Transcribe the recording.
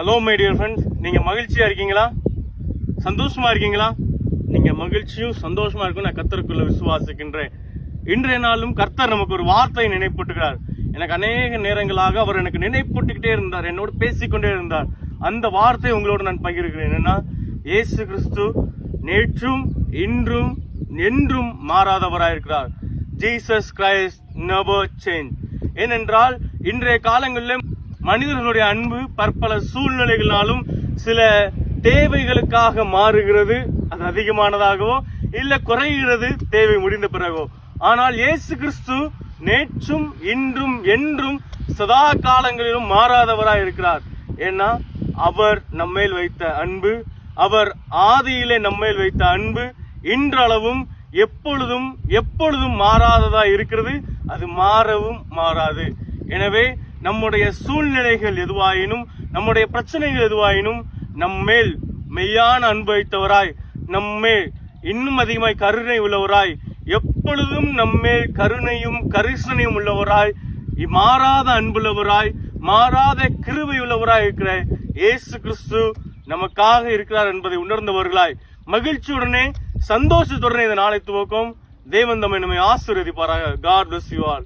Hello my dear friends, நீங்க மகிழ்ச்சியா இருக்கீங்களா? சந்தோஷமா இருக்கீங்களா? நீங்க மகிழ்ச்சியும் சந்தோஷமா இருக்கும் நான் கர்த்தருக்குள்ள விசுவாசிக்கின்றேன். இன்றைய நாளும் கர்த்தர் நமக்கு ஒரு வார்த்தை நினைப்பூட்டுகிறார். எனக்கு அநேக நேரங்களாக அவர் எனக்கு நினைப்பூட்டுக்கிட்டே இருந்தார், என்னோடு பேசிக்கொண்டே இருந்தார். அந்த வார்த்தை உங்களோடு நான் பகிர்கிறேன். என்னன்னா, இயேசு கிறிஸ்து நேற்றும் இன்றும் என்றும் மாறாதவராயிருக்கிறார். Jesus Christ never change. ஏனென்றால் இன்றைய காலங்களில் மனிதர்களுடைய அன்பு பற்பல சூழ்நிலைகளாலும் சில தேவைகளுக்காக மாறுகிறது. அது அதிகமானதாகவோ இல்ல குறைகிறது தேவை முடிந்த பிறகோ. ஆனால் இயேசு கிறிஸ்து நேற்றும் இன்றும் என்றும் சதா காலங்களிலும் மாறாதவராய் இருக்கிறார். ஏன்னா அவர் நம்மேல் வைத்த அன்பு, அவர் ஆதியிலே நம்மேல் வைத்த அன்பு இன்றளவும் எப்பொழுதும் மாறாததா இருக்கிறது. அது மாறவும் மாறாது. எனவே நம்முடைய சூழ்நிலைகள் எதுவாயினும், நம்முடைய பிரச்சனைகள் எதுவாயினும், நம்மேல் மெய்யான அன்பு வைத்தவராய், நம்மேல் இன்னும் அதிகமாய் கருணை உள்ளவராய், எப்பொழுதும் நம்மேல் கருணையும் கரிசனையும் உள்ளவராய், மாறாத அன்புள்ளவராய், மாறாத கிருபை உள்ளவராய் இருக்கிற இயேசு கிறிஸ்து நமக்காக இருக்கிறார் என்பதை உணர்ந்தவர்களாய் மகிழ்ச்சியுடனே சந்தோஷத்துடனே இந்த நாளை துவக்கம். தேவன் நம்மை ஆசீர்வதிப்பாராக. God bless you all.